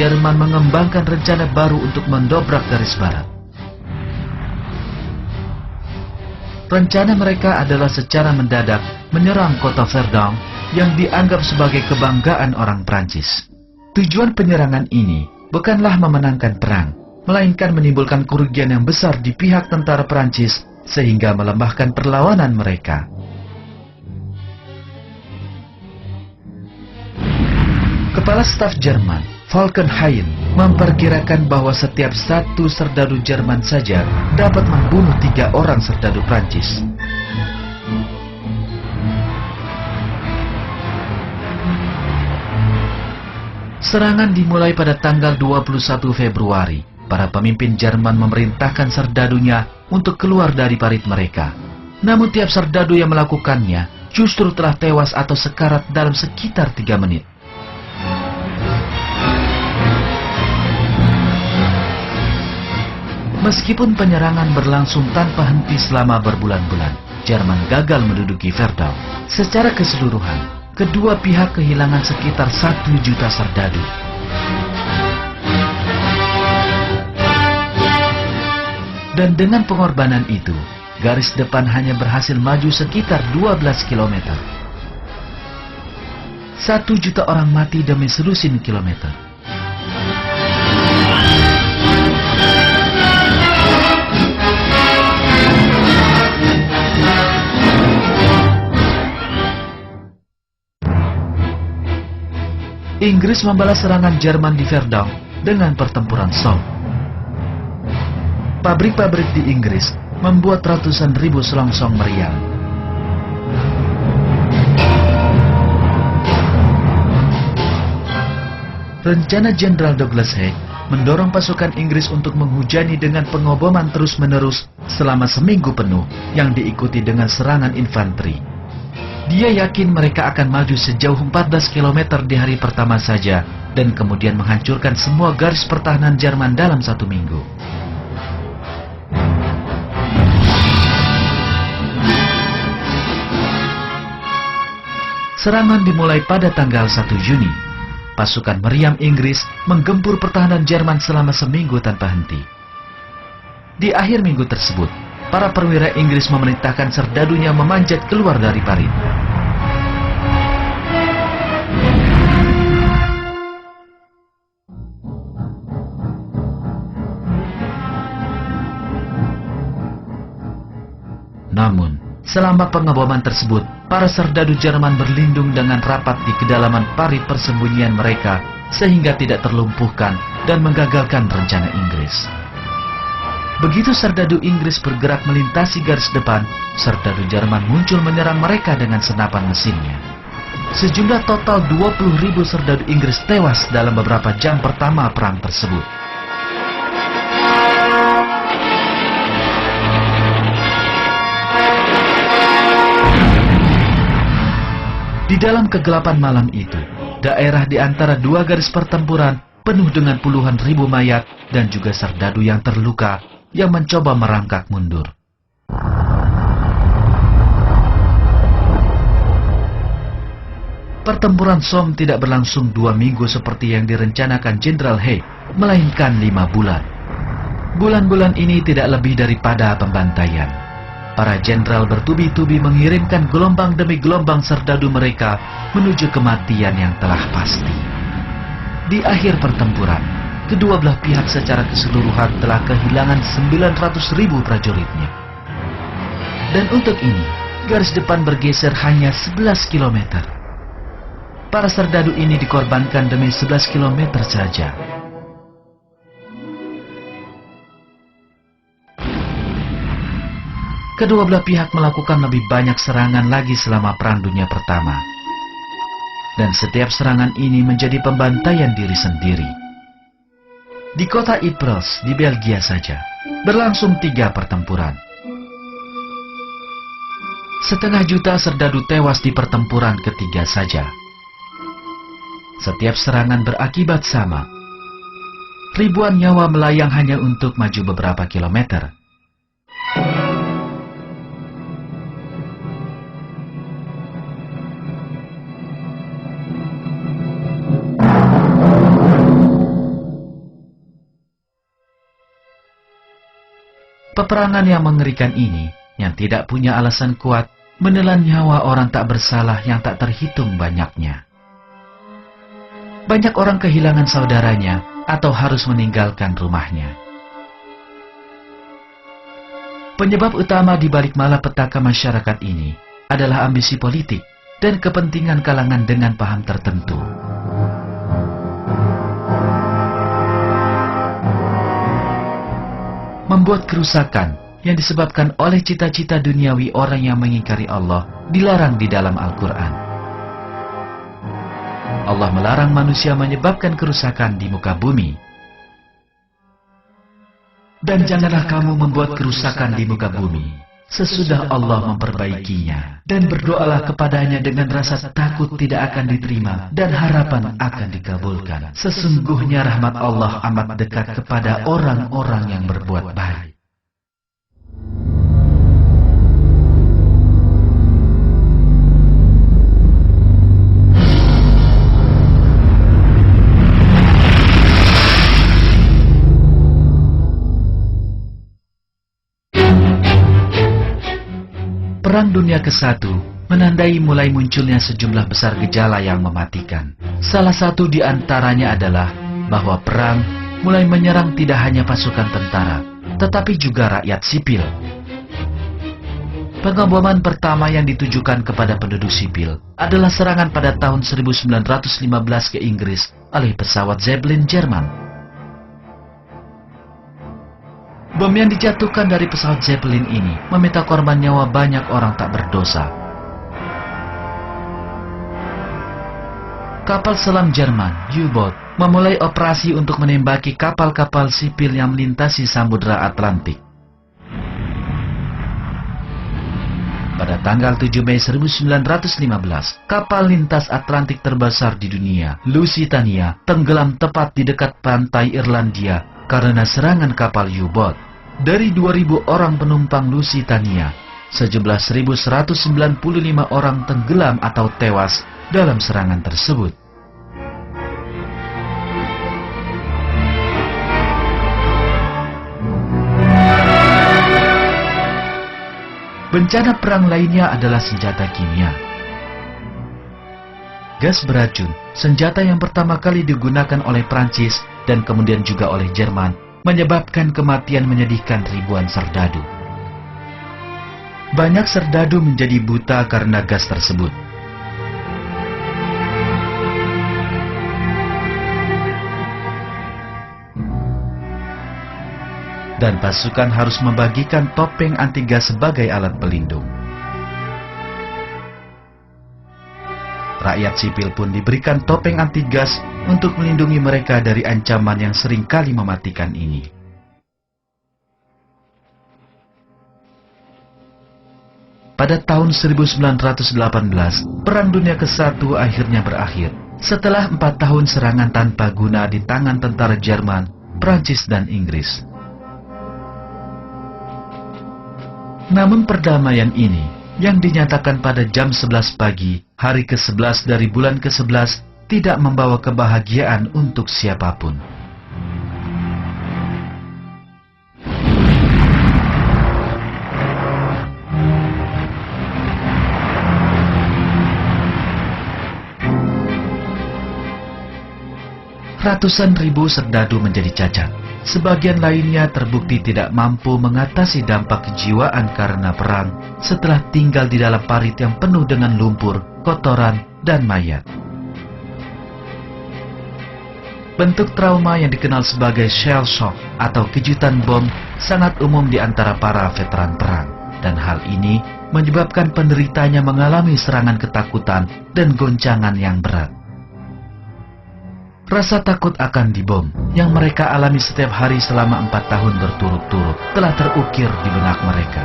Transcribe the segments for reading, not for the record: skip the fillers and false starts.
Jerman mengembangkan rencana baru untuk mendobrak garis barat. Rencana mereka adalah secara mendadak menyerang kota Verdun yang dianggap sebagai kebanggaan orang Prancis. Tujuan penyerangan ini bukanlah memenangkan perang, melainkan menimbulkan kerugian yang besar di pihak tentara Prancis sehingga melemahkan perlawanan mereka. Kepala Staf Jerman, Falkenhayn, memperkirakan bahwa setiap satu serdadu Jerman saja dapat membunuh 3 orang serdadu Prancis. Serangan dimulai pada tanggal 21 Februari. Para pemimpin Jerman memerintahkan serdadunya untuk keluar dari parit mereka. Namun tiap serdadu yang melakukannya justru telah tewas atau sekarat dalam sekitar 3 menit. Meskipun penyerangan berlangsung tanpa henti selama berbulan-bulan, Jerman gagal menduduki Verdun. Secara keseluruhan, kedua pihak kehilangan sekitar 1 juta serdadu. Dan dengan pengorbanan itu, garis depan hanya berhasil maju sekitar 12 km. 1 juta orang mati demi selusin kilometer. Inggris membalas serangan Jerman di Verdun dengan pertempuran Somme. Pabrik-pabrik di Inggris membuat ratusan ribu selongsong meriam. Rencana Jenderal Douglas Haig mendorong pasukan Inggris untuk menghujani dengan pengoboman terus-menerus selama seminggu penuh yang diikuti dengan serangan infanteri. Dia yakin mereka akan maju sejauh 14 km di hari pertama saja dan kemudian menghancurkan semua garis pertahanan Jerman dalam 1 minggu. Serangan dimulai pada tanggal 1 Juni. Pasukan meriam Inggris menggempur pertahanan Jerman selama seminggu tanpa henti. Di akhir minggu tersebut, para perwira Inggris memerintahkan serdadunya memanjat keluar dari parit. Namun, selama pengeboman tersebut, para serdadu Jerman berlindung dengan rapat di kedalaman parit persembunyian mereka sehingga tidak terlumpuhkan dan menggagalkan rencana Inggris. Begitu serdadu Inggris bergerak melintasi garis depan, serdadu Jerman muncul menyerang mereka dengan senapan mesinnya. Sejumlah total 20.000 serdadu Inggris tewas dalam beberapa jam pertama perang tersebut. Di dalam kegelapan malam itu, daerah di antara 2 garis pertempuran penuh dengan puluhan ribu mayat dan juga serdadu yang terluka yang mencoba merangkak mundur. Pertempuran Somme tidak berlangsung 2 minggu seperti yang direncanakan Jenderal Haig, melainkan 5 bulan. Bulan-bulan ini tidak lebih daripada pembantaian. Para jenderal bertubi-tubi mengirimkan gelombang demi gelombang serdadu mereka menuju kematian yang telah pasti. Di akhir pertempuran, kedua belah pihak secara keseluruhan telah kehilangan 900.000 prajuritnya. Dan untuk ini, garis depan bergeser hanya 11 km. Para serdadu ini dikorbankan demi 11 km saja. Kedua belah pihak melakukan lebih banyak serangan lagi selama Perang Dunia Pertama. Dan setiap serangan ini menjadi pembantaian diri sendiri. Di kota Ypres, di Belgia saja, berlangsung 3 pertempuran. 1,5 juta serdadu tewas di pertempuran ketiga saja. Setiap serangan berakibat sama. Ribuan nyawa melayang hanya untuk maju beberapa kilometer. Peperangan yang mengerikan ini, yang tidak punya alasan kuat, menelan nyawa orang tak bersalah yang tak terhitung banyaknya. Banyak orang kehilangan saudaranya atau harus meninggalkan rumahnya. Penyebab utama di balik malapetaka masyarakat ini adalah ambisi politik dan kepentingan kalangan dengan paham tertentu. Membuat kerusakan yang disebabkan oleh cita-cita duniawi orang yang mengingkari Allah dilarang di dalam Al-Quran. Allah melarang manusia menyebabkan kerusakan di muka bumi. Dan janganlah kamu membuat kerusakan di muka bumi sesudah Allah memperbaikinya, dan berdoalah kepadanya dengan rasa takut tidak akan diterima dan harapan akan dikabulkan. Sesungguhnya rahmat Allah amat dekat kepada orang-orang yang berbuat baik. Perang Dunia ke-1 menandai mulai munculnya sejumlah besar gejala yang mematikan. Salah satu di antaranya adalah bahwa perang mulai menyerang tidak hanya pasukan tentara, tetapi juga rakyat sipil. Pengeboman pertama yang ditujukan kepada penduduk sipil adalah serangan pada tahun 1915 ke Inggris oleh pesawat Zeppelin Jerman. Bom yang dijatuhkan dari pesawat Zeppelin ini meminta korban nyawa banyak orang tak berdosa. Kapal selam Jerman, U-Boat, memulai operasi untuk menembaki kapal-kapal sipil yang melintasi Samudra Atlantik. Pada tanggal 7 Mei 1915, kapal lintas Atlantik terbesar di dunia, Lusitania, tenggelam tepat di dekat pantai Irlandia karena serangan kapal U-Boat. Dari 2.000 orang penumpang Lusitania, sejumlah 1.195 orang tenggelam atau tewas dalam serangan tersebut. Bencana perang lainnya adalah senjata kimia. Gas beracun, senjata yang pertama kali digunakan oleh Prancis dan kemudian juga oleh Jerman, menyebabkan kematian menyedihkan ribuan serdadu. Banyak serdadu menjadi buta karena gas tersebut. Dan pasukan harus membagikan topeng anti gas sebagai alat pelindung. Rakyat sipil pun diberikan topeng anti gas untuk melindungi mereka dari ancaman yang sering kali mematikan ini. Pada tahun 1918, Perang Dunia ke-1 akhirnya berakhir setelah 4 tahun serangan tanpa guna di tangan tentara Jerman, Prancis, dan Inggris. Namun perdamaian ini yang dinyatakan pada jam 11 pagi, hari ke-11 dari bulan ke-11, tidak membawa kebahagiaan untuk siapapun. Ratusan ribu serdadu menjadi cacat. Sebagian lainnya terbukti tidak mampu mengatasi dampak kejiwaan karena perang setelah tinggal di dalam parit yang penuh dengan lumpur, kotoran, dan mayat. Bentuk trauma yang dikenal sebagai shell shock atau kejutan bom sangat umum di antara para veteran perang, dan hal ini menyebabkan penderitanya mengalami serangan ketakutan dan goncangan yang berat. Rasa takut akan dibom yang mereka alami setiap hari selama 4 tahun berturut-turut telah terukir di benak mereka.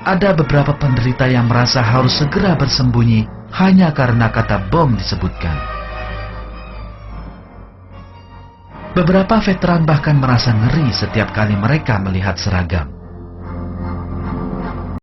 Ada beberapa penderita yang merasa harus segera bersembunyi hanya karena kata bom disebutkan. Beberapa veteran bahkan merasa ngeri setiap kali mereka melihat seragam.